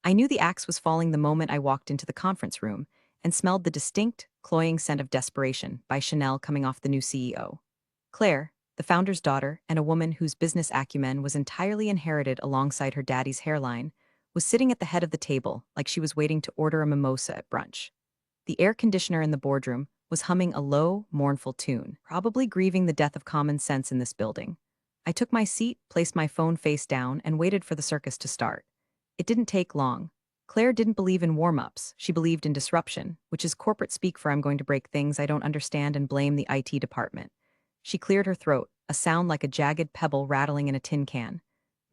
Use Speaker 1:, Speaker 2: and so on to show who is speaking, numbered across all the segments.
Speaker 1: I knew the axe was falling the moment I walked into the conference room and smelled the distinct, cloying scent of desperation by Chanel coming off the new CEO. Claire, the founder's daughter and a woman whose business acumen was entirely inherited alongside her daddy's hairline, was sitting at the head of the table like she was waiting to order a mimosa at brunch. The air conditioner in the boardroom was humming a low, mournful tune, probably grieving the death of common sense in this building. I took my seat, placed my phone face down, and waited for the circus to start. It didn't take long. Claire didn't believe in warm-ups, she believed in disruption, which is corporate speak for I'm going to break things I don't understand and blame the IT department. She cleared her throat, a sound like a jagged pebble rattling in a tin can.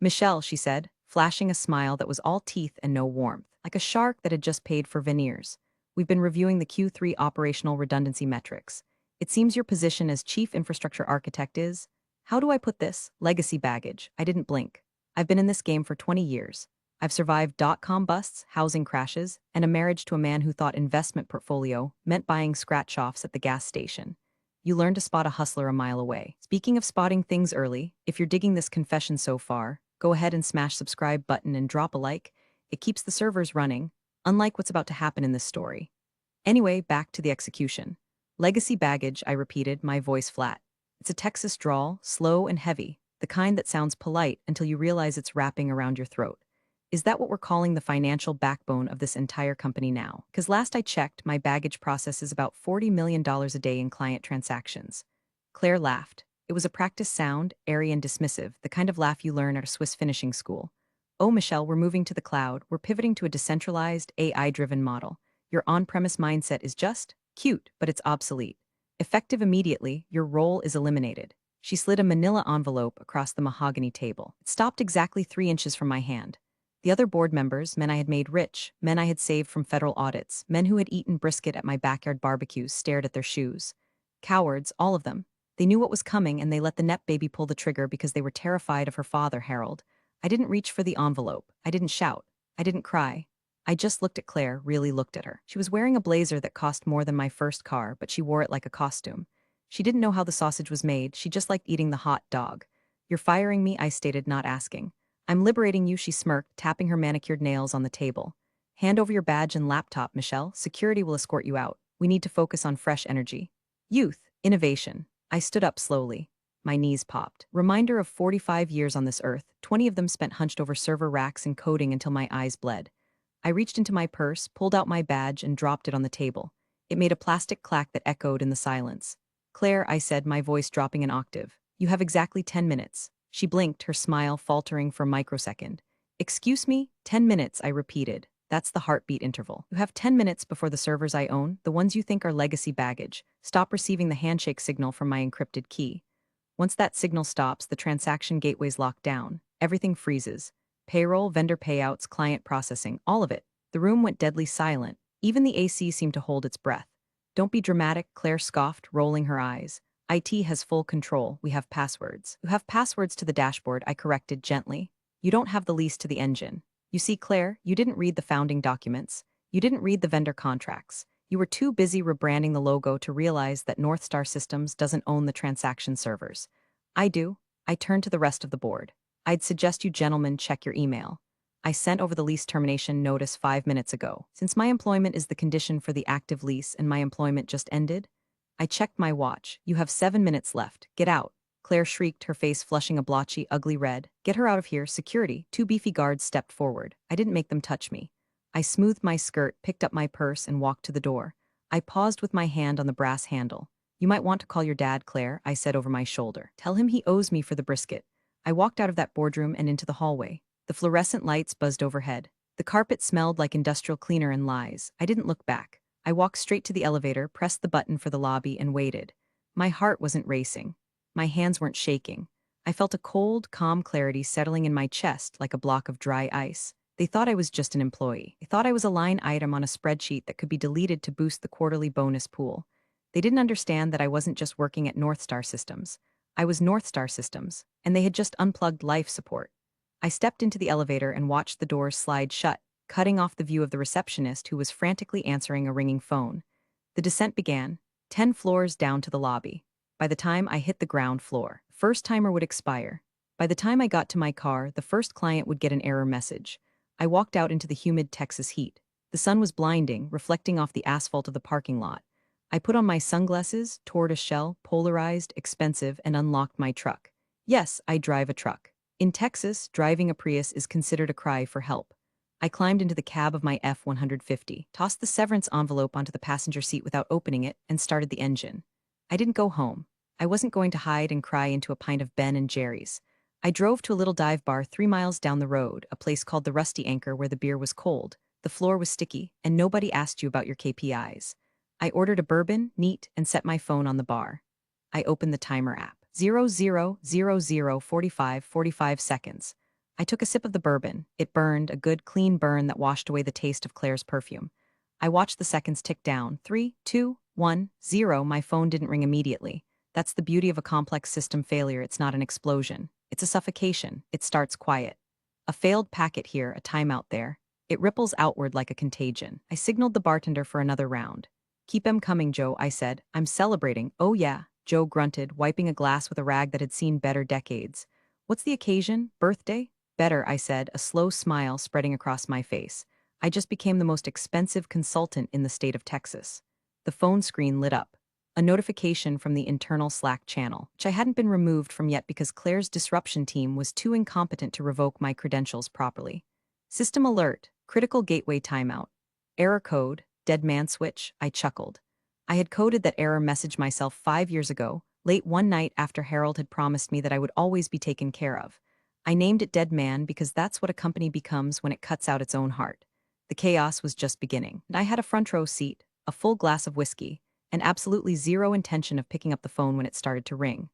Speaker 1: Michelle, she said, flashing a smile that was all teeth and no warmth, like a shark that had just paid for veneers. We've been reviewing the Q3 operational redundancy metrics. It seems your position as chief infrastructure architect is, how do I put this, legacy baggage. I didn't blink. I've been in this game for 20 years. I've survived dot-com busts, housing crashes, and a marriage to a man who thought investment portfolio meant buying scratch-offs at the gas station. You learn to spot a hustler a mile away. Speaking of spotting things early, if you're digging this confession so far, go ahead and smash subscribe button and drop a like. It keeps the servers running, unlike what's about to happen in this story. Anyway, back to the execution. Legacy baggage, I repeated, my voice flat. It's a Texas drawl, slow and heavy, the kind that sounds polite until you realize it's wrapping around your throat. Is that what we're calling the financial backbone of this entire company now? Because last I checked, my baggage process is about $40 million a day in client transactions. Claire laughed. It was a practice sound, airy and dismissive, the kind of laugh you learn at a Swiss finishing school. Oh, Michelle, we're moving to the cloud. We're pivoting to a decentralized, AI-driven model. Your on-premise mindset is just cute, but it's obsolete. Effective immediately, your role is eliminated. She slid a manila envelope across the mahogany table. It stopped exactly 3 inches from my hand. The other board members, men I had made rich, men I had saved from federal audits, men who had eaten brisket at my backyard barbecues, stared at their shoes. Cowards, all of them. They knew what was coming and they let the Nep baby pull the trigger because they were terrified of her father, Harold. I didn't reach for the envelope. I didn't shout. I didn't cry. I just looked at Claire, really looked at her. She was wearing a blazer that cost more than my first car, but she wore it like a costume. She didn't know how the sausage was made, she just liked eating the hot dog. You're firing me, I stated, not asking. I'm liberating you, she smirked, tapping her manicured nails on the table. Hand over your badge and laptop, Michelle. Security will escort you out. We need to focus on fresh energy. Youth, innovation. I stood up slowly. My knees popped. Reminder of 45 years on this earth, 20 of them spent hunched over server racks and coding until my eyes bled. I reached into my purse, pulled out my badge, and dropped it on the table. It made a plastic clack that echoed in the silence. Claire, I said, my voice dropping an octave. You have exactly 10 minutes. She blinked, her smile faltering for a microsecond. Excuse me? 10 minutes, I repeated. That's the heartbeat interval. You have 10 minutes before the servers I own, the ones you think are legacy baggage, stop receiving the handshake signal from my encrypted key. Once that signal stops, the transaction gateways lock down. Everything freezes. Payroll, vendor payouts, client processing, all of it. The room went deadly silent. Even the AC seemed to hold its breath. Don't be dramatic, Claire scoffed, rolling her eyes. IT has full control. We have passwords. You have passwords to the dashboard, I corrected gently. You don't have the lease to the engine. You see, Claire, you didn't read the founding documents. You didn't read the vendor contracts. You were too busy rebranding the logo to realize that North Star Systems doesn't own the transaction servers. I do. I turned to the rest of the board. I'd suggest you gentlemen check your email. I sent over the lease termination notice 5 minutes ago. Since my employment is the condition for the active lease and my employment just ended, I checked my watch. You have 7 minutes left. Get out. Claire shrieked, her face flushing a blotchy, ugly red. Get her out of here, security. 2 beefy guards stepped forward. I didn't make them touch me. I smoothed my skirt, picked up my purse, and walked to the door. I paused with my hand on the brass handle. You might want to call your dad, Claire, I said over my shoulder. Tell him he owes me for the brisket. I walked out of that boardroom and into the hallway. The fluorescent lights buzzed overhead. The carpet smelled like industrial cleaner and lies. I didn't look back. I walked straight to the elevator, pressed the button for the lobby, and waited. My heart wasn't racing. My hands weren't shaking. I felt a cold, calm clarity settling in my chest like a block of dry ice. They thought I was just an employee. They thought I was a line item on a spreadsheet that could be deleted to boost the quarterly bonus pool. They didn't understand that I wasn't just working at North Star Systems. I was North Star Systems, and they had just unplugged life support. I stepped into the elevator and watched the doors slide shut, cutting off the view of the receptionist who was frantically answering a ringing phone. The descent began, 10 floors down to the lobby. By the time I hit the ground floor, first timer would expire. By the time I got to my car, the first client would get an error message. I walked out into the humid Texas heat. The sun was blinding, reflecting off the asphalt of the parking lot. I put on my sunglasses, tortoiseshell, polarized, expensive, and unlocked my truck. Yes, I drive a truck. In Texas, driving a Prius is considered a cry for help. I climbed into the cab of my F-150, tossed the severance envelope onto the passenger seat without opening it, and started the engine. I didn't go home. I wasn't going to hide and cry into a pint of Ben and Jerry's. I drove to a little dive bar 3 miles down the road, a place called the Rusty Anchor where the beer was cold, the floor was sticky, and nobody asked you about your KPIs. I ordered a bourbon, neat, and set my phone on the bar. I opened the timer app. 00:00:45 seconds. I took a sip of the bourbon. It burned, a good, clean burn that washed away the taste of Claire's perfume. I watched the seconds tick down. 3, 2, 1, 0. My phone didn't ring immediately. That's the beauty of a complex system failure. It's not an explosion. It's a suffocation. It starts quiet. A failed packet here, a timeout there. It ripples outward like a contagion. I signaled the bartender for another round. Keep 'em coming, Joe, I said. I'm celebrating. Oh yeah, Joe grunted, wiping a glass with a rag that had seen better decades. What's the occasion? Birthday? Better, I said, a slow smile spreading across my face. I just became the most expensive consultant in the state of Texas. The phone screen lit up. A notification from the internal Slack channel, which I hadn't been removed from yet because Claire's disruption team was too incompetent to revoke my credentials properly. System alert, critical gateway timeout. Error code, dead man switch, I chuckled. I had coded that error message myself 5 years ago, late one night after Harold had promised me that I would always be taken care of. I named it Dead Man because that's what a company becomes when it cuts out its own heart. The chaos was just beginning, and I had a front row seat, a full glass of whiskey, and absolutely zero intention of picking up the phone when it started to ring.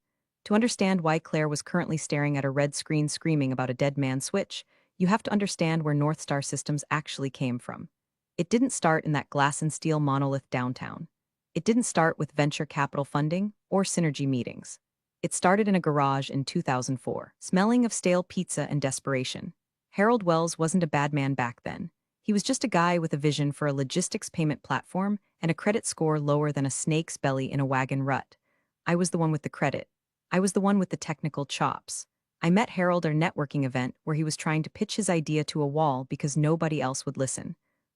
Speaker 1: To understand why Claire was currently staring at a red screen screaming about a dead man switch, you have to understand where North Star Systems actually came from. It didn't start in that glass and steel monolith downtown. It didn't start with venture capital funding or synergy meetings. It started in a garage in 2004, smelling of stale pizza and desperation. Harold Wells wasn't a bad man back then. He was just a guy with a vision for a logistics payment platform and a credit score lower than a snake's belly in a wagon rut. I was the one with the credit. I was the one with the technical chops. I met Harold at a networking event where he was trying to pitch his idea to a wall because nobody else would listen.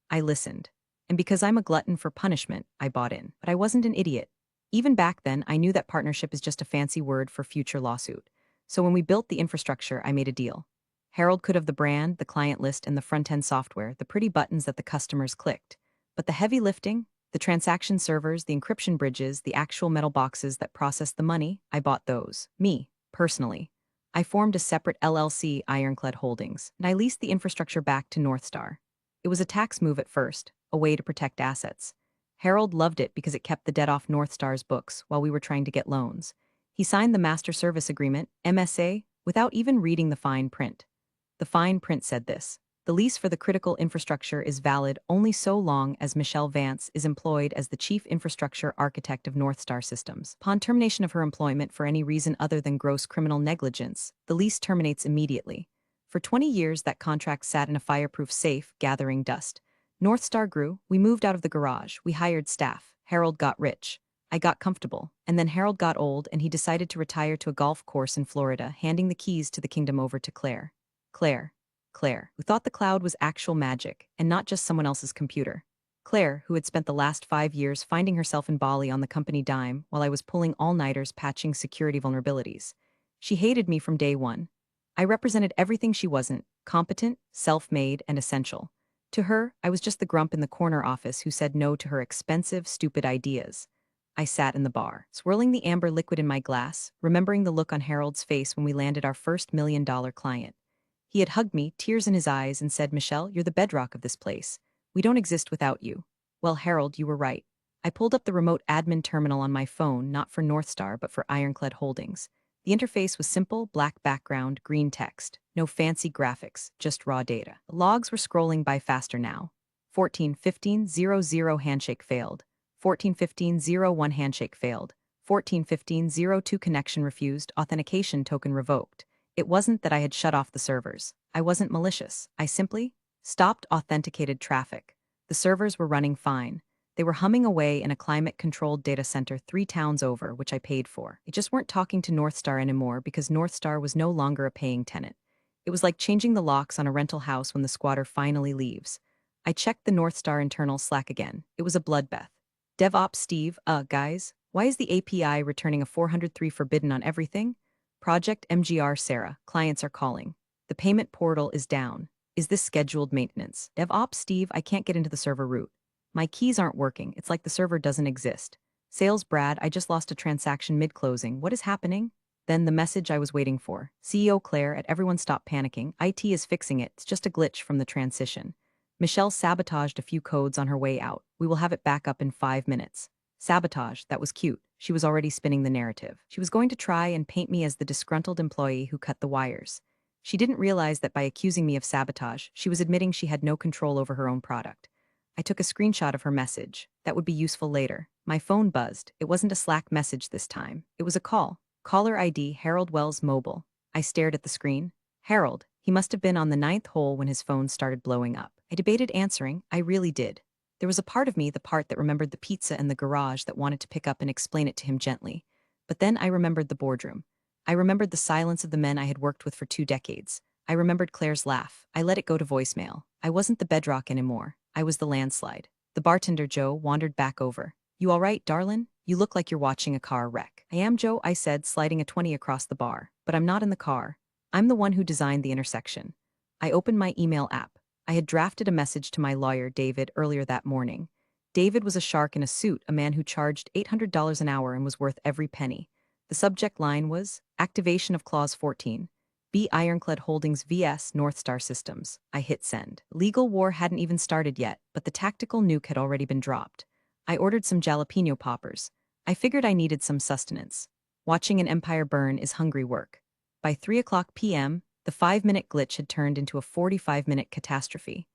Speaker 1: I listened. And because I'm a glutton for punishment, I bought in. But I wasn't an idiot. Even back then, I knew that partnership is just a fancy word for future lawsuit. So when we built the infrastructure, I made a deal. Harold could have the brand, the client list, and the front-end software, the pretty buttons that the customers clicked. But the heavy lifting, the transaction servers, the encryption bridges, the actual metal boxes that processed the money, I bought those. Me, personally. I formed a separate LLC, Ironclad Holdings, and I leased the infrastructure back to North Star. It was a tax move at first, a way to protect assets. Harold loved it because it kept the debt off North Star's books while we were trying to get loans. He signed the Master Service Agreement, MSA, without even reading the fine print. The fine print said this: the lease for the critical infrastructure is valid only so long as Michelle Vance is employed as the Chief Infrastructure Architect of North Star Systems. Upon termination of her employment for any reason other than gross criminal negligence, the lease terminates immediately. For 20 years, that contract sat in a fireproof safe, gathering dust. North Star grew, we moved out of the garage, we hired staff, Harold got rich. I got comfortable, and then Harold got old and he decided to retire to a golf course in Florida, handing the keys to the kingdom over to Claire. Claire, who thought the cloud was actual magic and not just someone else's computer. Claire, who had spent the last 5 years finding herself in Bali on the company dime while I was pulling all-nighters patching security vulnerabilities. She hated me from day one. I represented everything she wasn't: competent, self-made, and essential. To her, I was just the grump in the corner office who said no to her expensive, stupid ideas. I sat in the bar, swirling the amber liquid in my glass, remembering the look on Harold's face when we landed our first $1 million client. He had hugged me, tears in his eyes, and said, "Michelle, you're the bedrock of this place. We don't exist without you." Well, Harold, you were right. I pulled up the remote admin terminal on my phone, not for North Star, but for Ironclad Holdings. The interface was simple, black background, green text. No fancy graphics, just raw data. The logs were scrolling by faster now. 14:15:00 handshake failed. 14:15:01 handshake failed. 14:15:02 connection refused, authentication token revoked. It wasn't that I had shut off the servers. I wasn't malicious. I simply stopped authenticated traffic. The servers were running fine. They were humming away in a climate-controlled data center 3 towns over, which I paid for. They just weren't talking to North Star anymore because North Star was no longer a paying tenant. It was like changing the locks on a rental house when the squatter finally leaves. I checked the North Star internal Slack again. It was a bloodbath. DevOps Steve, guys, why is the API returning a 403 forbidden on everything? Project MGR Sarah, clients are calling. The payment portal is down. Is this scheduled maintenance? DevOps Steve, I can't get into the server root. My keys aren't working. It's like the server doesn't exist. Sales Brad, I just lost a transaction mid-closing. What is happening? Then the message I was waiting for. CEO Claire, at everyone stop panicking. IT is fixing it. It's just a glitch from the transition. Michelle sabotaged a few codes on her way out. We will have it back up in 5 minutes. Sabotage, that was cute. She was already spinning the narrative. She was going to try and paint me as the disgruntled employee who cut the wires. She didn't realize that by accusing me of sabotage, she was admitting she had no control over her own product. I took a screenshot of her message. That would be useful later. My phone buzzed. It wasn't a Slack message this time. It was a call. Caller ID Harold Wells Mobile. I stared at the screen. Harold. He must have been on the 9th hole when his phone started blowing up. I debated answering. I really did. There was a part of me, the part that remembered the pizza and the garage, that wanted to pick up and explain it to him gently. But then I remembered the boardroom. I remembered the silence of the men I had worked with for 2 decades. I remembered Claire's laugh. I let it go to voicemail. I wasn't the bedrock anymore. I was the landslide. The bartender, Joe, wandered back over. You all right, darlin'? You look like you're watching a car wreck. I am, Joe, I said, sliding a 20 across the bar. But I'm not in the car. I'm the one who designed the intersection. I opened my email app. I had drafted a message to my lawyer, David, earlier that morning. David was a shark in a suit, a man who charged $800 an hour and was worth every penny. The subject line was, Activation of Clause 14. B. Ironclad Holdings vs. North Star Systems. I hit send. Legal war hadn't even started yet, but the tactical nuke had already been dropped. I ordered some jalapeno poppers. I figured I needed some sustenance. Watching an empire burn is hungry work. By 3:00 p.m., the 5-minute glitch had turned into a 45-minute catastrophe.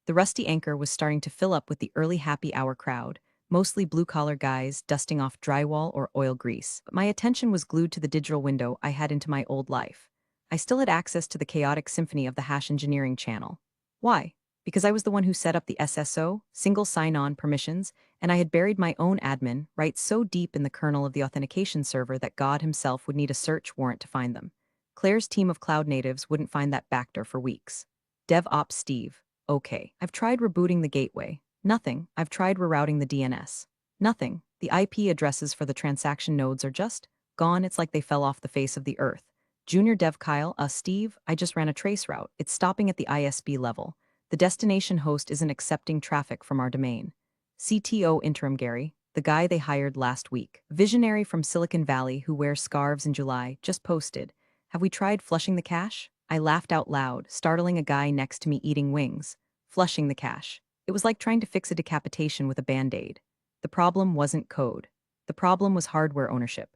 Speaker 1: The rusty anchor was starting to fill up with the early happy hour crowd, mostly blue-collar guys dusting off drywall or oil grease. But my attention was glued to the digital window I had into my old life. I still had access to the chaotic symphony of the Hash Engineering channel. Why? Because I was the one who set up the SSO, single sign-on permissions, and I had buried my own admin rights so deep in the kernel of the authentication server that God himself would need a search warrant to find them. Claire's team of cloud natives wouldn't find that backdoor for weeks. DevOps Steve. Okay. I've tried rebooting the gateway. Nothing. I've tried rerouting the DNS. Nothing. The IP addresses for the transaction nodes are just gone. It's like they fell off the face of the earth. Junior Dev Kyle, Steve, I just ran a trace route. It's stopping at the ISB level. The destination host isn't accepting traffic from our domain. CTO Interim Gary, the guy they hired last week, visionary from Silicon Valley who wears scarves in July, just posted, have we tried flushing the cache? I laughed out loud, startling a guy next to me eating wings. Flushing the cache. It was like trying to fix a decapitation with a band-aid. The problem wasn't code. The problem was hardware ownership.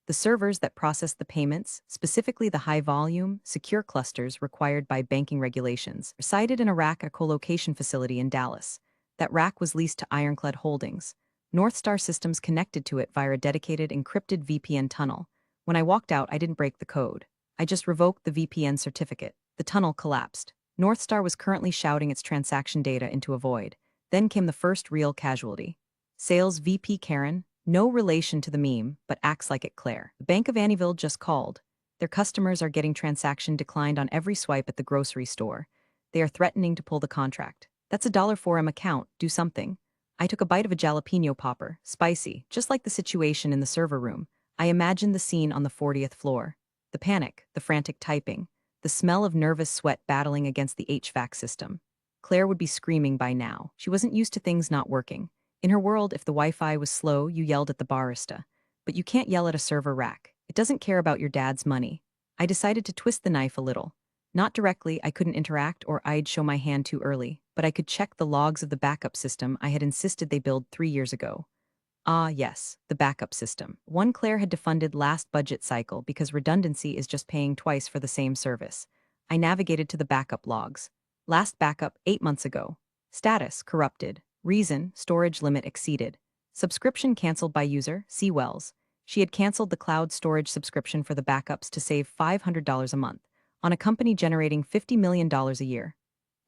Speaker 1: The servers that processed the payments, specifically the high-volume, secure clusters required by banking regulations, resided in a rack, a co-location facility in Dallas. That rack was leased to Ironclad Holdings. North Star Systems connected to it via a dedicated encrypted VPN tunnel. When I walked out, I didn't break the code. I just revoked the VPN certificate. The tunnel collapsed. North Star was currently shouting its transaction data into a void. Then came the first real casualty. Sales VP Karen, no relation to the meme, but acts like it Claire. The Bank of Annieville just called. Their customers are getting transaction declined on every swipe at the grocery store. They are threatening to pull the contract. That's $1 account, do something. I took a bite of a jalapeno popper, spicy, just like the situation in the server room. I imagined the scene on the 40th floor. The panic, the frantic typing, the smell of nervous sweat battling against the HVAC system. Claire would be screaming by now. She wasn't used to things not working. In her world, if the Wi-Fi was slow, you yelled at the barista. But you can't yell at a server rack. It doesn't care about your dad's money. I decided to twist the knife a little. Not directly, I couldn't interact or I'd show my hand too early, but I could check the logs of the backup system I had insisted they build 3 years ago. Ah, yes, the backup system. One Claire had defunded last budget cycle because redundancy is just paying twice for the same service. I navigated to the backup logs. Last backup, 8 months ago. Status, corrupted. Reason, storage limit exceeded. Subscription canceled by user, C. Wells. She had canceled the cloud storage subscription for the backups to save $500 a month, on a company generating $50 million a year.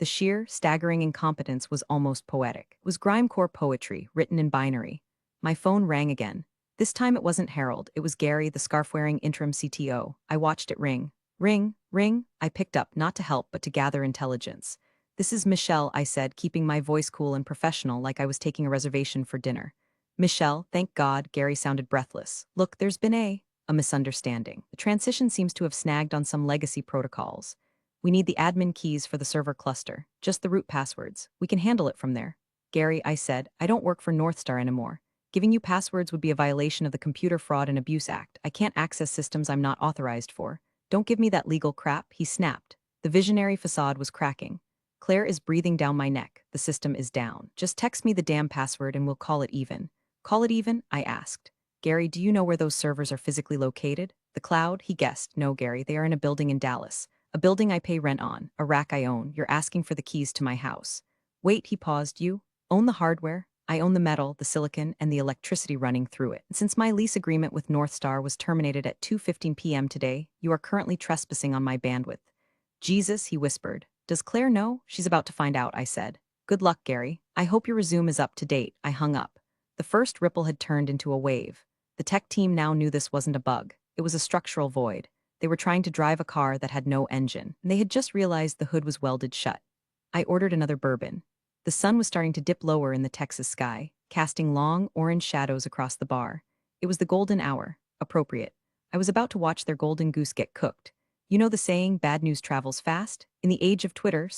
Speaker 1: The sheer, staggering incompetence was almost poetic. It was grimecore poetry, written in binary. My phone rang again. This time it wasn't Harold, it was Gary, the scarf-wearing interim CTO. I watched it ring. Ring, ring, I picked up, not to help but to gather intelligence. This is Michelle, I said, keeping my voice cool and professional like I was taking a reservation for dinner. Michelle, thank God, Gary sounded breathless. Look, there's been a misunderstanding. The transition seems to have snagged on some legacy protocols. We need the admin keys for the server cluster, just the root passwords. We can handle it from there. Gary, I said, I don't work for Northstar anymore. Giving you passwords would be a violation of the Computer Fraud and Abuse Act. I can't access systems I'm not authorized for. Don't give me that legal crap, he snapped. The visionary facade was cracking. Claire is breathing down my neck. The system is down. Just text me the damn password and we'll call it even. Call it even? I asked. Gary, do you know where those servers are physically located? The cloud? He guessed. No, Gary, they are in a building in Dallas. A building I pay rent on, a rack I own. You're asking for the keys to my house. Wait, he paused. You own the hardware? I own the metal, the silicon, and the electricity running through it. And since my lease agreement with Northstar was terminated at 2:15 p.m. today, you are currently trespassing on my bandwidth. Jesus, he whispered. Does Claire know? She's about to find out, I said. Good luck, Gary. I hope your resume is up to date. I hung up. The first ripple had turned into a wave. The tech team now knew this wasn't a bug. It was a structural void. They were trying to drive a car that had no engine, and they had just realized the hood was welded shut. I ordered another bourbon. The sun was starting to dip lower in the Texas sky, casting long, orange shadows across the bar. It was the golden hour. Appropriate. I was about to watch their golden goose get cooked. You know the saying, bad news travels fast? In the age of Twitter,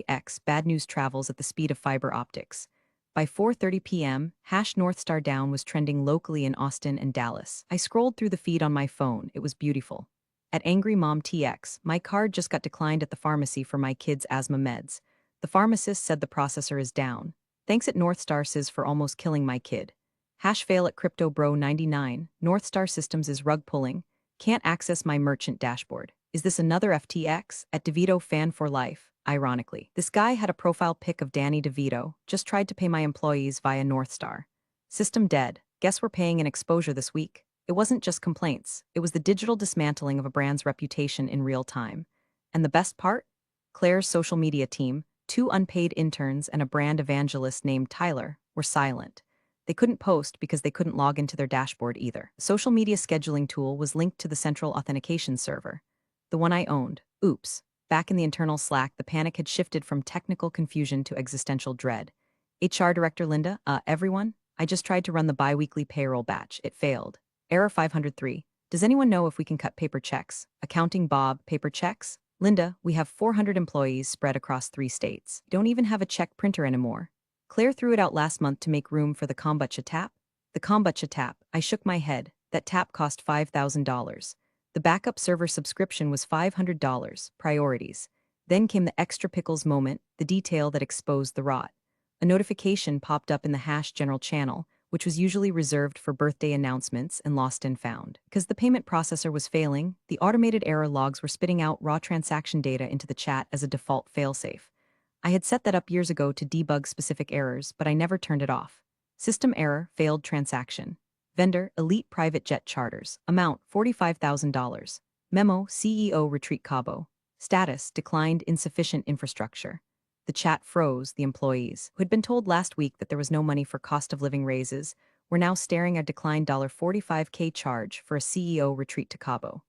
Speaker 1: X, bad news travels at the speed of fiber optics. By 4:30 p.m., #Northstar Down was trending locally in Austin and Dallas. I scrolled through the feed on my phone. It was beautiful. At Angry Mom TX, my card just got declined at the pharmacy for my kids' asthma meds. The pharmacist said the processor is down. Thanks at Northstar Sys for almost killing my kid. #fail at CryptoBro99, Northstar Systems is rug pulling. Can't access my merchant dashboard. Is this another FTX? At DeVito Fan for Life, ironically. This guy had a profile pic of Danny DeVito, just tried to pay my employees via Northstar. System dead. Guess we're paying an exposure this week. It wasn't just complaints. It was the digital dismantling of a brand's reputation in real time. And the best part? Claire's social media team, 2 unpaid interns and a brand evangelist named Tyler, were silent. They couldn't post because they couldn't log into their dashboard either. The social media scheduling tool was linked to the central authentication server, the one I owned. Oops. Back in the internal Slack, the panic had shifted from technical confusion to existential dread. HR Director Linda, everyone? I just tried to run the bi-weekly payroll batch. It failed. Error 503. Does anyone know if we can cut paper checks? Accounting Bob, paper checks? Linda, we have 400 employees spread across 3 states. Don't even have a check printer anymore. Claire threw it out last month to make room for the kombucha tap. The kombucha tap. I shook my head. That tap cost $5,000. The backup server subscription was $500. Priorities. Then came the extra pickles moment, the detail that exposed the rot. A notification popped up in the #general channel, which was usually reserved for birthday announcements and lost and found. Because the payment processor was failing, the automated error logs were spitting out raw transaction data into the chat as a default failsafe. I had set that up years ago to debug specific errors, but I never turned it off. System error, failed transaction. Vendor, Elite Private Jet Charters. Amount, $45,000. Memo, CEO Retreat Cabo. Status, declined insufficient infrastructure. The chat froze. The employees, who had been told last week that there was no money for cost of living raises, were now staring at a declined $45K charge for a CEO retreat to Cabo.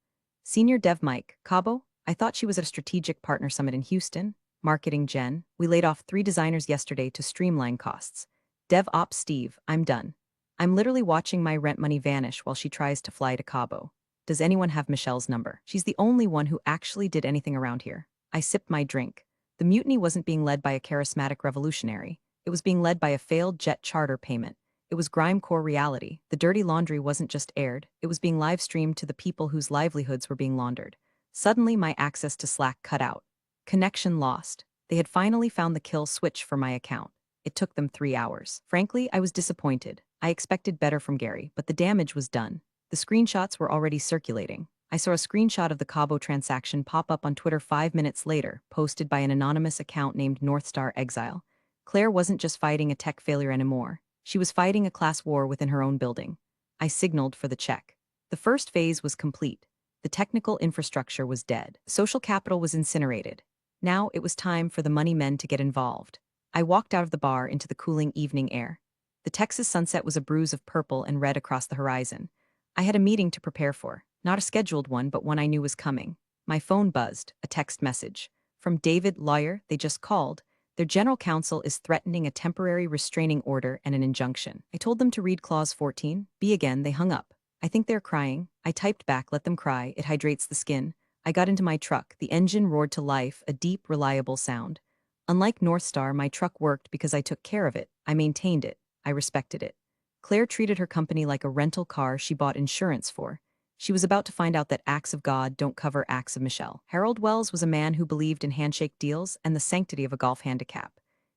Speaker 1: Senior Dev Mike, Cabo? I thought she was at a strategic partner summit in Houston. Marketing Jen, we laid off 3 designers yesterday to streamline costs. Dev Ops Steve, I'm done. I'm literally watching my rent money vanish while she tries to fly to Cabo. Does anyone have Michelle's number? She's the only one who actually did anything around here. I sipped my drink. The mutiny wasn't being led by a charismatic revolutionary. It was being led by a failed jet charter payment. It was grime-core reality. The dirty laundry wasn't just aired. It was being live-streamed to the people whose livelihoods were being laundered. Suddenly, my access to Slack cut out. Connection lost. They had finally found the kill switch for my account. It took them 3 hours. Frankly, I was disappointed. I expected better from Gary, but the damage was done. The screenshots were already circulating. I saw a screenshot of the Cabo transaction pop up on Twitter 5 minutes later, posted by an anonymous account named Northstar Exile. Claire wasn't just fighting a tech failure anymore. She was fighting a class war within her own building. I signaled for the check. The first phase was complete. The technical infrastructure was dead. Social capital was incinerated. Now it was time for the money men to get involved. I walked out of the bar into the cooling evening air. The Texas sunset was a bruise of purple and red across the horizon. I had a meeting to prepare for, not a scheduled one, but one I knew was coming. My phone buzzed, a text message. From David, lawyer, they just called. Their general counsel is threatening a temporary restraining order and an injunction. I told them to read clause 14. B again, they hung up. I think they're crying. I typed back, let them cry, it hydrates the skin. I got into my truck. The engine roared to life, a deep, reliable sound. Unlike North Star, my truck worked because I took care of it. I maintained it. I respected it. Claire treated her company like a rental car she bought insurance for. She was about to find out that acts of God don't cover acts of Michelle. Harold Wells was a man who believed in handshake deals and the sanctity of a golf handicap.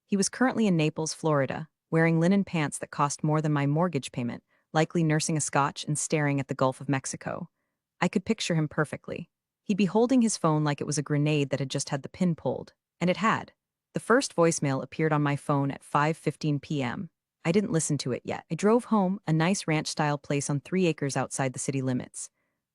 Speaker 1: He was currently in Naples, Florida, wearing linen pants that cost more than my mortgage payment, likely nursing a scotch and staring at the Gulf of Mexico. I could picture him perfectly. He'd be holding his phone like it was a grenade that had just had the pin pulled. And it had. The first voicemail appeared on my phone at 5:15 p.m. I didn't listen to it yet. I drove home, a nice ranch-style place on 3 acres outside the city limits.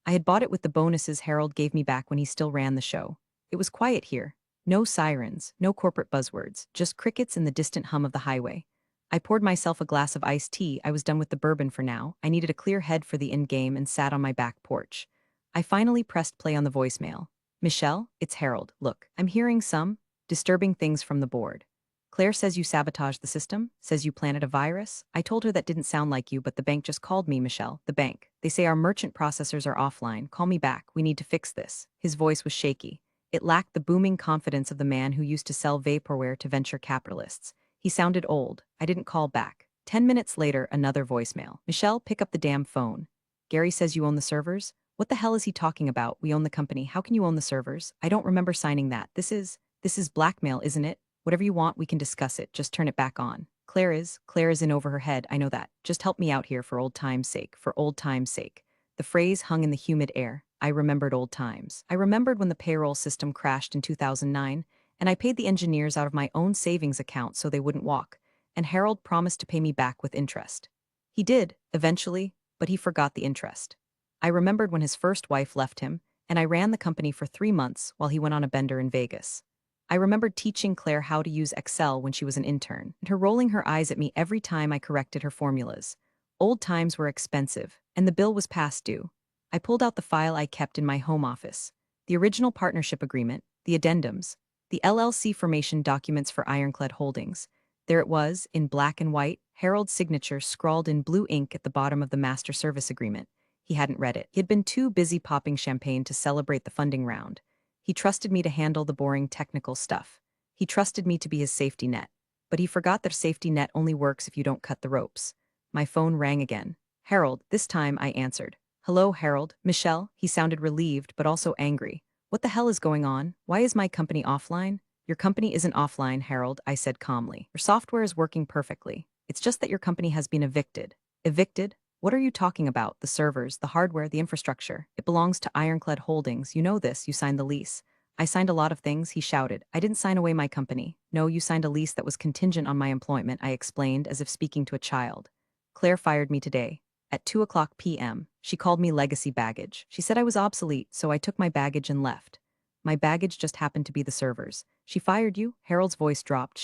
Speaker 1: I had bought it with the bonuses Harold gave me back when he still ran the show. It was quiet here. No sirens, no corporate buzzwords, just crickets and the distant hum of the highway. I poured myself a glass of iced tea. I was done with the bourbon for now. I needed a clear head for the endgame and sat on my back porch. I finally pressed play on the voicemail. Michelle, it's Harold. Look, I'm hearing some disturbing things from the board. Claire says you sabotaged the system, says you planted a virus. I told her that didn't sound like you, but the bank just called me, Michelle. The bank. They say our merchant processors are offline. Call me back. We need to fix this. His voice was shaky. It lacked the booming confidence of the man who used to sell vaporware to venture capitalists. He sounded old. I didn't call back. 10 minutes later, another voicemail. Michelle, pick up the damn phone. Gary says you own the servers? What the hell is he talking about? We own the company. How can you own the servers? I don't remember signing that. This is blackmail, isn't it? Whatever you want, we can discuss it. Just turn it back on. Claire is in over her head. I know that. Just help me out here for old time's sake. For old time's sake. The phrase hung in the humid air. I remembered old times. I remembered when the payroll system crashed in 2009, and I paid the engineers out of my own savings account so they wouldn't walk, and Harold promised to pay me back with interest. He did, eventually, but he forgot the interest. I remembered when his first wife left him, and I ran the company for 3 months while he went on a bender in Vegas. I remembered teaching Claire how to use Excel when she was an intern, and her rolling her eyes at me every time I corrected her formulas. Old times were expensive, and the bill was past due. I pulled out the file I kept in my home office. The original partnership agreement, the addendums, the LLC formation documents for Ironclad Holdings. There it was, in black and white, Harold's signature scrawled in blue ink at the bottom of the master service agreement. He hadn't read it. He had been too busy popping champagne to celebrate the funding round. He trusted me to handle the boring technical stuff. He trusted me to be his safety net. But he forgot that a safety net only works if you don't cut the ropes. My phone rang again. Harold, this time I answered. Hello, Harold. Michelle? He sounded relieved, but also angry. What the hell is going on? Why is my company offline? Your company isn't offline, Harold, I said calmly. Your software is working perfectly. It's just that your company has been evicted. Evicted? What are you talking about? The servers, the hardware, the infrastructure. It belongs to Ironclad Holdings. You know this. You signed the lease. I signed a lot of things, he shouted. I didn't sign away my company. No, you signed a lease that was contingent on my employment, I explained, as if speaking to a child. Claire fired me today. At 2:00 p.m., she called me legacy baggage. She said I was obsolete, so I took my baggage and left. My baggage just happened to be the servers. She fired you? Harold's voice dropped.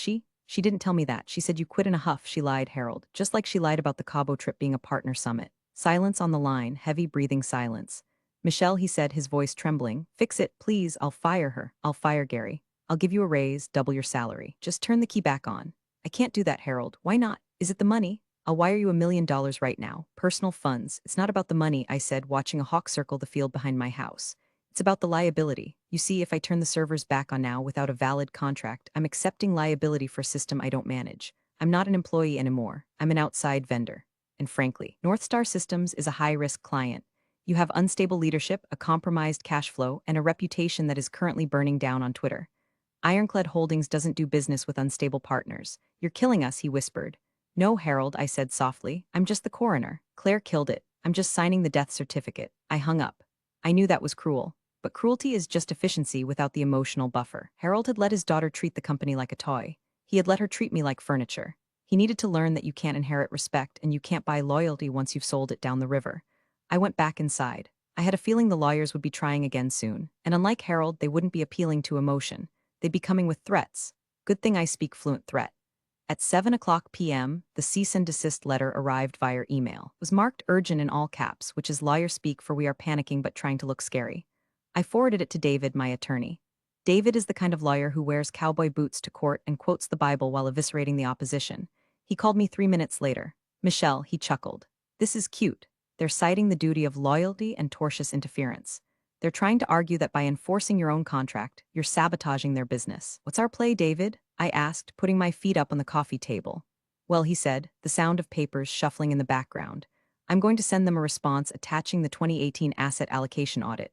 Speaker 1: She didn't tell me that. She said you quit in a huff, she lied, Harold. Just like she lied about the Cabo trip being a partner summit. Silence on the line, heavy breathing silence. Michelle, he said, his voice trembling. Fix it, please. I'll fire her. I'll fire Gary. I'll give you a raise, double your salary. Just turn the key back on. I can't do that, Harold. Why not? Is it the money? I'll wire you $1 million right now. Personal funds. It's not about the money, I said, watching a hawk circle the field behind my house. It's about the liability. You see, if I turn the servers back on now without a valid contract, I'm accepting liability for a system I don't manage. I'm not an employee anymore. I'm an outside vendor. And frankly, North Star Systems is a high-risk client. You have unstable leadership, a compromised cash flow, and a reputation that is currently burning down on Twitter. Ironclad Holdings doesn't do business with unstable partners. You're killing us, he whispered. No, Harold, I said softly. I'm just the coroner. Claire killed it. I'm just signing the death certificate. I hung up. I knew that was cruel. But cruelty is just efficiency without the emotional buffer. Harold had let his daughter treat the company like a toy. He had let her treat me like furniture. He needed to learn that you can't inherit respect and you can't buy loyalty once you've sold it down the river. I went back inside. I had a feeling the lawyers would be trying again soon, and unlike Harold, they wouldn't be appealing to emotion. They'd be coming with threats. Good thing I speak fluent threat. At 7:00 p.m., the cease and desist letter arrived via email. It was marked urgent in all caps, which is lawyer speak for we are panicking but trying to look scary. I forwarded it to David, my attorney. David is the kind of lawyer who wears cowboy boots to court and quotes the Bible while eviscerating the opposition. He called me 3 minutes later. Michelle, he chuckled. This is cute. They're citing the duty of loyalty and tortious interference. They're trying to argue that by enforcing your own contract, you're sabotaging their business. What's our play, David? I asked, putting my feet up on the coffee table. Well, he said, the sound of papers shuffling in the background. I'm going to send them a response attaching the 2018 asset allocation audit,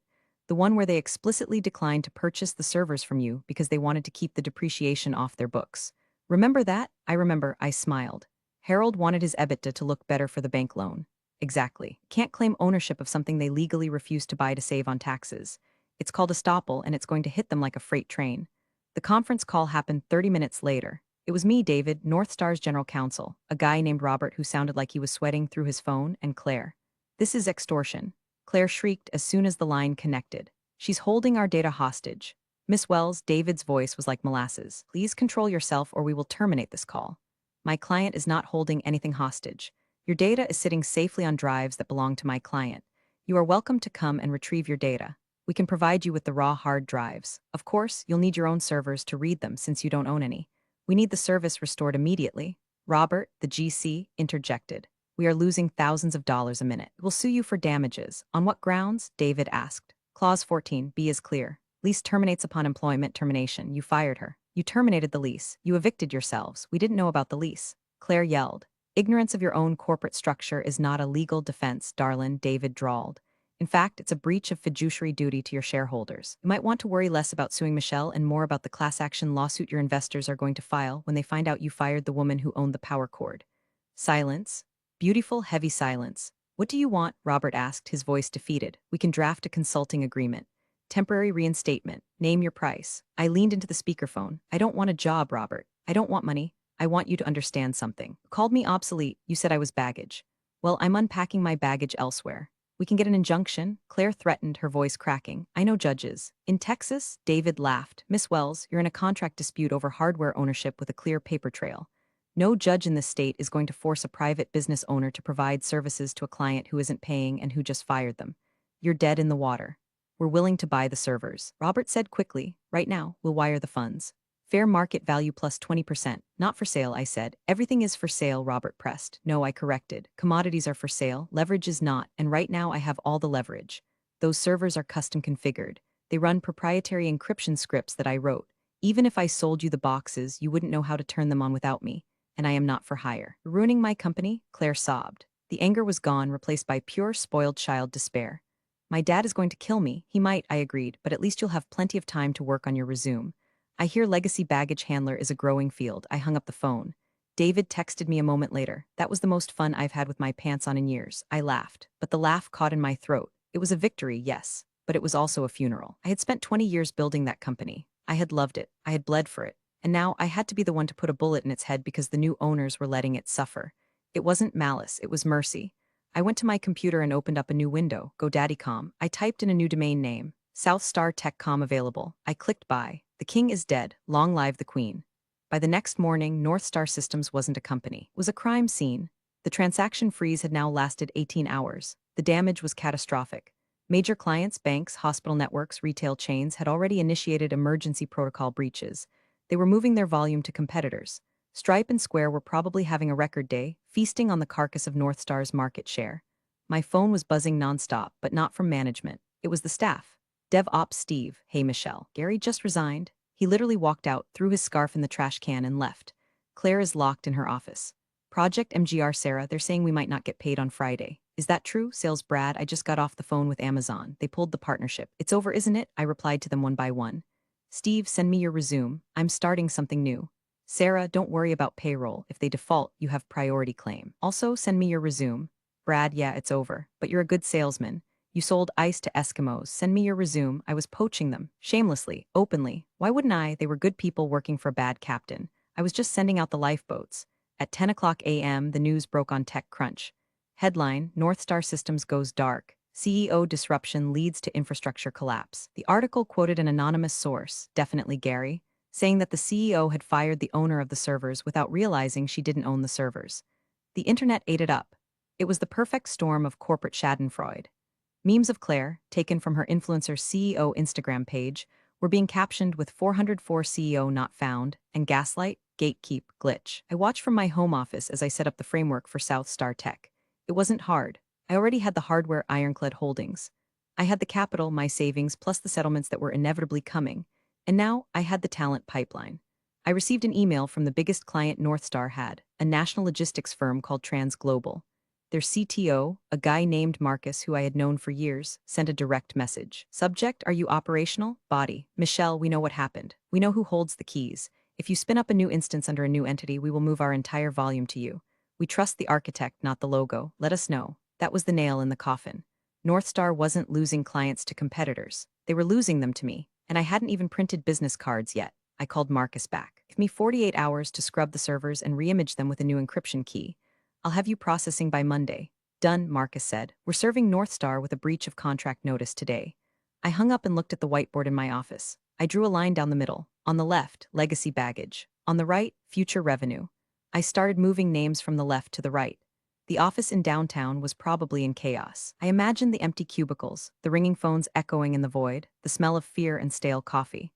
Speaker 1: the one where they explicitly declined to purchase the servers from you because they wanted to keep the depreciation off their books. Remember that? I remember, I smiled. Harold wanted his EBITDA to look better for the bank loan. Exactly. Can't claim ownership of something they legally refused to buy to save on taxes. It's called estoppel, and it's going to hit them like a freight train. The conference call happened 30 minutes later. It was me, David, North Star's general counsel, a guy named Robert who sounded like he was sweating through his phone, and Claire. This is extortion. Claire shrieked as soon as the line connected. She's holding our data hostage. Miss Wells, David's voice was like molasses. Please control yourself or we will terminate this call. My client is not holding anything hostage. Your data is sitting safely on drives that belong to my client. You are welcome to come and retrieve your data. We can provide you with the raw hard drives. Of course, you'll need your own servers to read them since you don't own any. We need the service restored immediately. Robert, the GC, interjected. We are losing thousands of dollars a minute. We'll sue you for damages. On what grounds? David asked. Clause 14B is clear. Lease terminates upon employment termination. You fired her. You terminated the lease. You evicted yourselves. We didn't know about the lease. Claire yelled. Ignorance of your own corporate structure is not a legal defense, darling, David drawled. In fact, it's a breach of fiduciary duty to your shareholders. You might want to worry less about suing Michelle and more about the class action lawsuit your investors are going to file when they find out you fired the woman who owned the power cord. Silence. Beautiful, heavy silence. What do you want? Robert asked, his voice defeated. We can draft a consulting agreement. Temporary reinstatement. Name your price. I leaned into the speakerphone. I don't want a job, Robert. I don't want money. I want you to understand something. You called me obsolete. You said I was baggage. Well, I'm unpacking my baggage elsewhere. We can get an injunction, Claire threatened, her voice cracking. I know judges. In Texas, David laughed. Miss Wells, you're in a contract dispute over hardware ownership with a clear paper trail. No judge in this state is going to force a private business owner to provide services to a client who isn't paying and who just fired them. You're dead in the water. We're willing to buy the servers. Robert said quickly, right now, we'll wire the funds. Fair market value plus 20%. Not for sale, I said. Everything is for sale, Robert pressed. No, I corrected. Commodities are for sale, leverage is not, and right now I have all the leverage. Those servers are custom configured. They run proprietary encryption scripts that I wrote. Even if I sold you the boxes, you wouldn't know how to turn them on without me. And I am not for hire. Ruining my company? Claire sobbed. The anger was gone, replaced by pure spoiled child despair. My dad is going to kill me. He might, I agreed, but at least you'll have plenty of time to work on your resume. I hear legacy baggage handler is a growing field. I hung up the phone. David texted me a moment later. That was the most fun I've had with my pants on in years. I laughed, but the laugh caught in my throat. It was a victory, yes, but it was also a funeral. I had spent 20 years building that company. I had loved it. I had bled for it. And now I had to be the one to put a bullet in its head because the new owners were letting it suffer. It wasn't malice, it was mercy. I went to my computer and opened up a new window, GoDaddyCom. I typed in a new domain name, South Star TechCom available. I clicked buy. The king is dead, long live the queen. By the next morning, North Star Systems wasn't a company. It was a crime scene. The transaction freeze had now lasted 18 hours. The damage was catastrophic. Major clients, banks, hospital networks, retail chains had already initiated emergency protocol breaches. They were moving their volume to competitors. Stripe and Square were probably having a record day, feasting on the carcass of North Star's market share. My phone was buzzing nonstop, but not from management. It was the staff. DevOps Steve, hey Michelle, Gary just resigned. He literally walked out, threw his scarf in the trash can and left. Claire is locked in her office. Project MGR Sarah, they're saying we might not get paid on Friday. Is that true? Sales Brad, I just got off the phone with Amazon. They pulled the partnership. It's over, isn't it? I replied to them one by one. Steve, send me your resume. I'm starting something new. Sarah, don't worry about payroll. If they default, you have priority claim. Also, send me your resume. Brad, yeah, it's over. But you're a good salesman. You sold ice to Eskimos. Send me your resume. I was poaching them. Shamelessly. Openly. Why wouldn't I? They were good people working for a bad captain. I was just sending out the lifeboats. At 10 o'clock a.m., the news broke on TechCrunch. Headline, North Star Systems goes dark. CEO disruption leads to infrastructure collapse. The article quoted an anonymous source, definitely Gary, saying that the CEO had fired the owner of the servers without realizing she didn't own the servers. The internet ate it up. It was the perfect storm of corporate schadenfreude. Memes of Claire, taken from her influencer CEO Instagram page, were being captioned with 404 CEO not found and gaslight, gatekeep, glitch. I watched from my home office as I set up the framework for South Star Tech. It wasn't hard. I already had the hardware ironclad holdings. I had the capital, my savings, plus the settlements that were inevitably coming. And now I had the talent pipeline. I received an email from the biggest client Northstar had, a national logistics firm called Trans Global. Their CTO, a guy named Marcus who I had known for years, sent a direct message. Subject, are you operational? Body, Michelle, we know what happened. We know who holds the keys. If you spin up a new instance under a new entity, we will move our entire volume to you. We trust the architect, not the logo. Let us know. That was the nail in the coffin. Northstar wasn't losing clients to competitors. They were losing them to me, and I hadn't even printed business cards yet. I called Marcus back. Give me 48 hours to scrub the servers and re-image them with a new encryption key. I'll have you processing by Monday. Done, Marcus said. We're serving Northstar with a breach of contract notice today. I hung up and looked at the whiteboard in my office. I drew a line down the middle. On the left, legacy baggage. On the right, future revenue. I started moving names from the left to the right. The office in downtown was probably in chaos. I imagined the empty cubicles, the ringing phones echoing in the void, the smell of fear and stale coffee.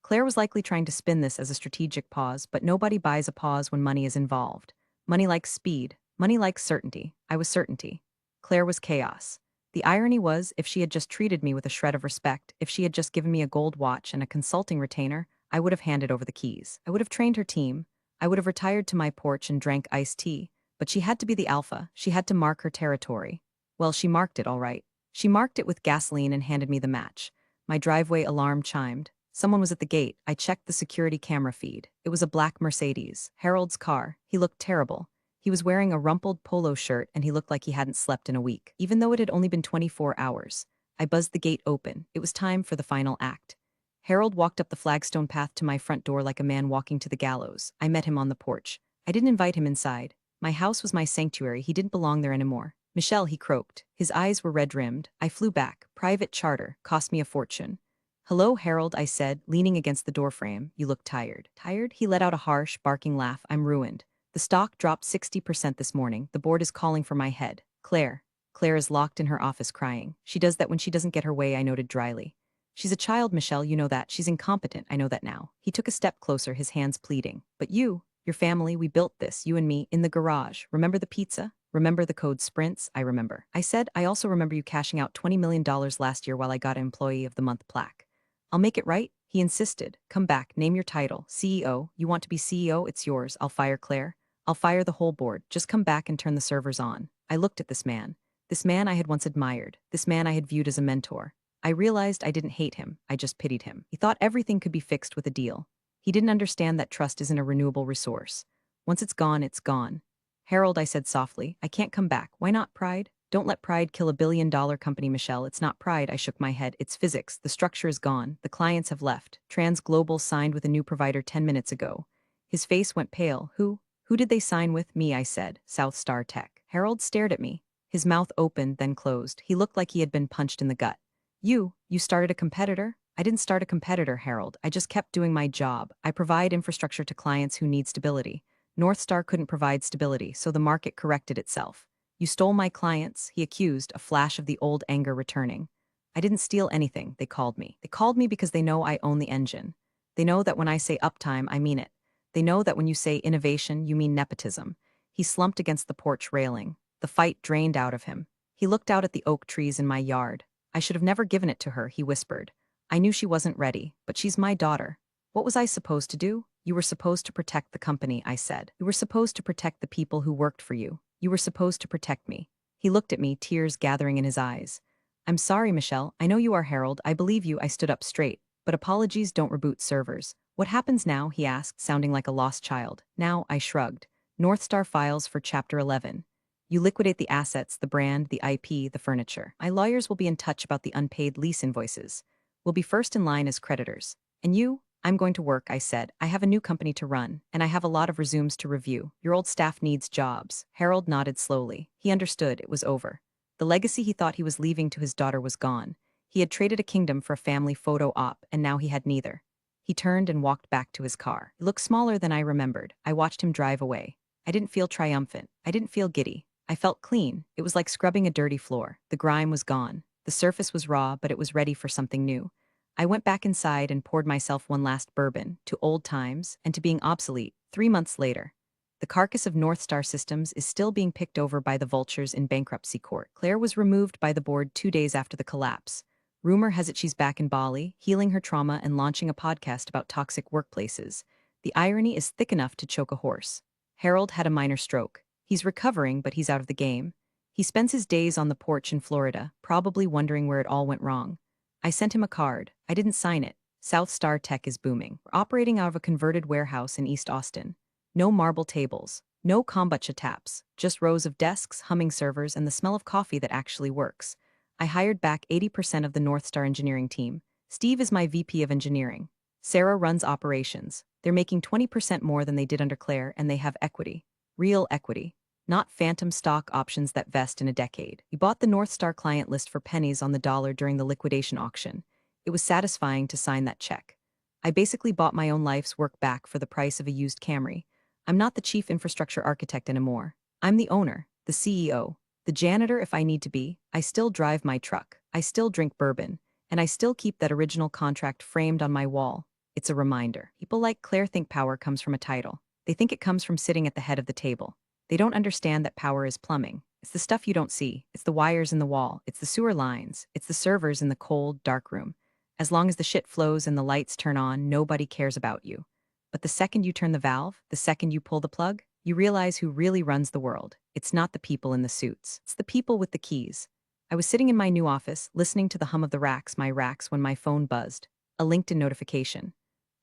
Speaker 1: Claire was likely trying to spin this as a strategic pause, but nobody buys a pause when money is involved. Money likes speed. Money likes certainty. I was certainty. Claire was chaos. The irony was, if she had just treated me with a shred of respect, if she had just given me a gold watch and a consulting retainer, I would have handed over the keys. I would have trained her team. I would have retired to my porch and drank iced tea. But she had to be the alpha. She had to mark her territory. Well, she marked it all right. She marked it with gasoline and handed me the match. My driveway alarm chimed. Someone was at the gate. I checked the security camera feed. It was a black Mercedes, Harold's car. He looked terrible. He was wearing a rumpled polo shirt and he looked like he hadn't slept in a week, even though it had only been 24 hours. I buzzed the gate open. It was time for the final act. Harold walked up the flagstone path to my front door like a man walking to the gallows. I met him on the porch. I didn't invite him inside. My house was my sanctuary. He didn't belong there anymore. Michelle, he croaked. His eyes were red-rimmed. I flew back. Private charter. Cost me a fortune. Hello, Harold, I said, leaning against the doorframe. You look tired. Tired? He let out a harsh, barking laugh. I'm ruined. The stock dropped 60% this morning. The board is calling for my head. Claire. Claire is locked in her office crying. She does that when she doesn't get her way, I noted dryly. She's a child, Michelle, you know that. She's incompetent, I know that now. He took a step closer, his hands pleading. But you, your family, we built this, you and me, in the garage. Remember the pizza? Remember the code sprints? I remember. I said, I also remember you cashing out $20 million last year while I got an Employee of the Month plaque. I'll make it right? He insisted. Come back, name your title. CEO. You want to be CEO? It's yours. I'll fire Claire. I'll fire the whole board. Just come back and turn the servers on. I looked at this man. This man I had once admired. This man I had viewed as a mentor. I realized I didn't hate him. I just pitied him. He thought everything could be fixed with a deal. He didn't understand that trust isn't a renewable resource. Once it's gone, it's gone. Harold, I said softly, I can't come back. Why not, pride? Don't let pride kill a billion-dollar company, Michelle. It's not pride, I shook my head. It's physics. The structure is gone. The clients have left. Trans Global signed with a new provider 10 minutes ago. His face went pale. Who? Who did they sign with? Me, I said. South Star Tech. Harold stared at me. His mouth opened, then closed. He looked like he had been punched in the gut. You started a competitor? I didn't start a competitor, Harold. I just kept doing my job. I provide infrastructure to clients who need stability. Northstar couldn't provide stability, so the market corrected itself. You stole my clients, he accused, a flash of the old anger returning. I didn't steal anything, they called me. They called me because they know I own the engine. They know that when I say uptime, I mean it. They know that when you say innovation, you mean nepotism. He slumped against the porch railing. The fight drained out of him. He looked out at the oak trees in my yard. I should have never given it to her, he whispered. I knew she wasn't ready, but she's my daughter. What was I supposed to do? You were supposed to protect the company, I said. You were supposed to protect the people who worked for you. You were supposed to protect me. He looked at me, tears gathering in his eyes. I'm sorry, Michelle. I know you are Harold. I believe you. I stood up straight. But apologies don't reboot servers. What happens now? He asked, sounding like a lost child. Now, I shrugged. Northstar files for Chapter 11. You liquidate the assets, the brand, the IP, the furniture. My lawyers will be in touch about the unpaid lease invoices. We'll be first in line as creditors. And you? I'm going to work, I said. I have a new company to run, and I have a lot of resumes to review. Your old staff needs jobs. Harold nodded slowly. He understood. It was over. The legacy he thought he was leaving to his daughter was gone. He had traded a kingdom for a family photo op, and now he had neither. He turned and walked back to his car. It looked smaller than I remembered. I watched him drive away. I didn't feel triumphant. I didn't feel giddy. I felt clean. It was like scrubbing a dirty floor. The grime was gone. The surface was raw, but it was ready for something new. I went back inside and poured myself one last bourbon, to old times and to being obsolete, 3 months later. The carcass of North Star Systems is still being picked over by the vultures in bankruptcy court. Claire was removed by the board 2 days after the collapse. Rumor has it she's back in Bali, healing her trauma and launching a podcast about toxic workplaces. The irony is thick enough to choke a horse. Harold had a minor stroke. He's recovering, but he's out of the game. He spends his days on the porch in Florida, probably wondering where it all went wrong. I sent him a card. I didn't sign it. South Star Tech is booming. We're operating out of a converted warehouse in East Austin. No marble tables, no kombucha taps, just rows of desks, humming servers, and the smell of coffee that actually works. I hired back 80% of the North Star engineering team. Steve is my VP of engineering. Sarah runs operations. They're making 20% more than they did under Claire, and they have equity. Real equity. Not phantom stock options that vest in a decade. We bought the North Star client list for pennies on the dollar during the liquidation auction. It was satisfying to sign that check. I basically bought my own life's work back for the price of a used Camry. I'm not the chief infrastructure architect anymore. I'm the owner, the CEO, the janitor if I need to be. I still drive my truck. I still drink bourbon. And I still keep that original contract framed on my wall. It's a reminder. People like Claire think power comes from a title. They think it comes from sitting at the head of the table. They don't understand that power is plumbing. It's the stuff you don't see. It's the wires in the wall. It's the sewer lines. It's the servers in the cold, dark room. As long as the shit flows and the lights turn on, nobody cares about you. But the second you turn the valve, the second you pull the plug, you realize who really runs the world. It's not the people in the suits. It's the people with the keys. I was sitting in my new office, listening to the hum of the my racks, when my phone buzzed. A LinkedIn notification.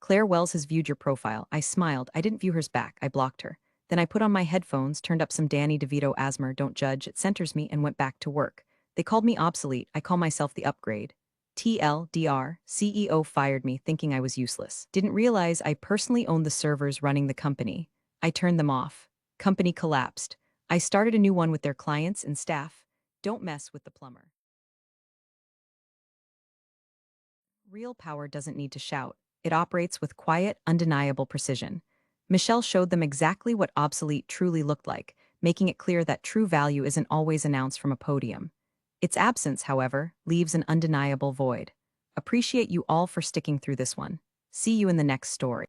Speaker 1: Claire Wells has viewed your profile. I smiled. I didn't view hers back. I blocked her. Then I put on my headphones, turned up some Danny DeVito Asmer, Don't Judge, It Centers Me, and went back to work. They called me obsolete. I call myself the upgrade. TLDR, CEO fired me thinking I was useless. Didn't realize I personally owned the servers running the company. I turned them off. Company collapsed. I started a new one with their clients and staff. Don't mess with the plumber. Real power doesn't need to shout. It operates with quiet, undeniable precision. Michelle showed them exactly what obsolete truly looked like, making it clear that true value isn't always announced from a podium. Its absence, however, leaves an undeniable void. Appreciate you all for sticking through this one. See you in the next story.